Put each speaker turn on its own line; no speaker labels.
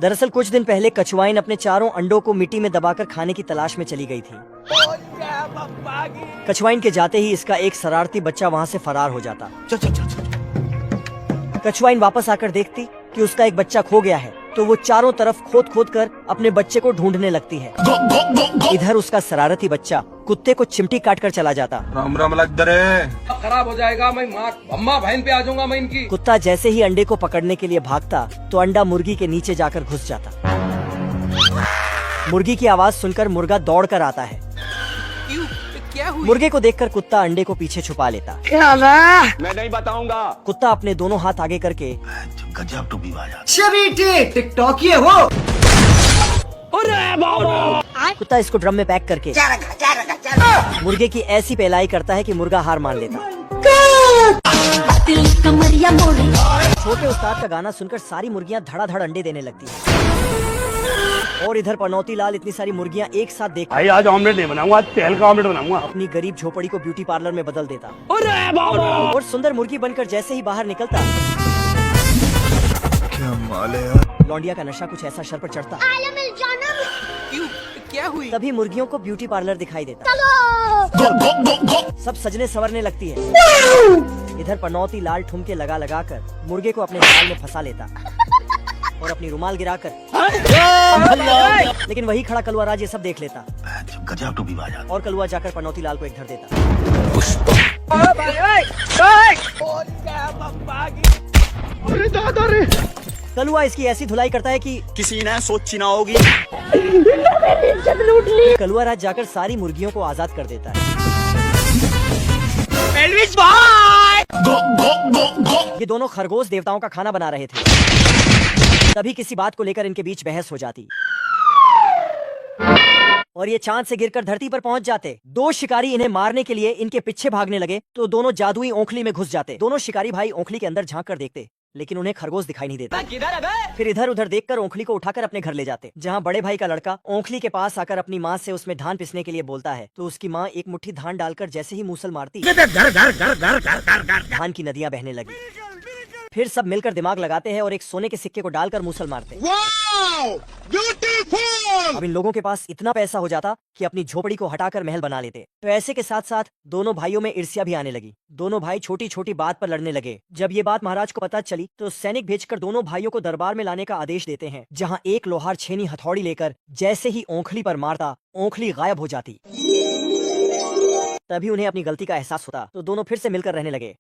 दरअसल कुछ दिन पहले कछुआइन अपने चारों अंडों को मिट्टी में दबाकर खाने की तलाश में चली गई थी। कछुआइन के जाते ही इसका एक शरारती बच्चा वहाँ से फरार हो जाता। कछुआइन वापस आकर देखती कि उसका एक बच्चा खो गया है, तो वो चारों तरफ खोद खोद कर अपने बच्चे को ढूंढने लगती है। इधर उसका शरारती बच्चा कुत्ते को चिमटी काट कर चला जाता।
राम राम लग दरे,
खराब हो जाएगा, मैं माँ अम्मा बहन पे आ जाऊंगा मैं इनकी।
कुत्ता जैसे ही अंडे को पकड़ने के लिए भागता तो अंडा मुर्गी के नीचे जाकर घुस जाता। मुर्गी की आवाज सुनकर मुर्गा दौड़ कर आता है।
क्या हुई?
मुर्गे को देखकर कुत्ता अंडे को पीछे छुपा लेता।
मैं नहीं बताऊंगा।
कुत्ता अपने दोनों हाथ आगे करके
गजब टूपी बाजा।
टिकटॉकिए हो।
कुत्ता इसको ड्रम में पैक करके मुर्गे की ऐसी पहलाई करता है कि मुर्गा हार मान लेता। छोटे उस्ताद का गाना सुनकर सारी मुर्गियां धड़ाधड़ अंडे देने लगती हैं। और इधर पनौती लाल इतनी सारी मुर्गियां एक साथ देख
भाई आज ऑमलेट नहीं बनाऊंगा, आज तेल का ऑमलेट बनाऊंगा।
अपनी गरीब झोपड़ी को ब्यूटी पार्लर में बदल देता। और सुंदर मुर्गी बनकर जैसे ही बाहर निकलता,
क्या माल है यार।
लौंडिया का नशा कुछ ऐसा सर पर चढ़ता।
क्यों? क्या हुई?
तभी मुर्गियों को ब्यूटी पार्लर दिखाई देता। सब सजने संवरने लगती है। इधर पनौती लाल ठुमके लगा लगा कर मुर्गे को अपने जाल में फंसा लेता और अपनी रुमाल गिराकर, लेकिन वही खड़ा कलुआ राज ये सब देख लेता।
गजब टूपी बाजा।
और कलुआ जाकर पनौती लाल को एक धर देता। कलुआ इसकी ऐसी धुलाई करता है कि
किसी ने सोची ना होगी।
कलुआ राज जाकर सारी मुर्गियों को आजाद कर देता है। ये दोनों खरगोश देवताओं का खाना बना रहे थे। तभी किसी बात को लेकर इनके बीच बहस हो जाती और ये चांद से गिरकर धरती पर पहुंच जाते। दो शिकारी इन्हें मारने के लिए इनके पीछे भागने लगे तो दोनों जादुई ओंखली में घुस जाते। दोनों शिकारी भाई ओंखली के अंदर झांक कर देखते, लेकिन उन्हें खरगोश दिखाई नहीं देता। फिर इधर उधर देखकर ओंखली को उठाकर अपने घर ले जाते, जहाँ बड़े भाई का लड़का ओंखली के पास आकर अपनी माँ से उसमें धान पिसने के लिए बोलता है, तो उसकी माँ एक मुट्ठी धान डालकर जैसे ही मूसल मारती, धान की नदियाँ बहने लगी। फिर सब मिलकर दिमाग लगाते हैं और एक सोने के सिक्के को डालकर मूसल मारते। अब इन लोगों के पास इतना पैसा हो जाता कि अपनी झोपड़ी को हटाकर महल बना लेते। तो ऐसे के साथ साथ दोनों भाइयों में ईर्ष्या भी आने लगी। दोनों भाई छोटी छोटी बात पर लड़ने लगे। जब ये बात महाराज को पता चली तो सैनिक भेजकर दोनों भाइयों को दरबार में लाने का आदेश देते हैं, जहाँ एक लोहार छेनी हथौड़ी लेकर जैसे ही ओंखली पर मारता, ओंखली गायब हो जाती। तभी उन्हें अपनी गलती का एहसास होता तो दोनों फिर से मिलकर रहने लगे।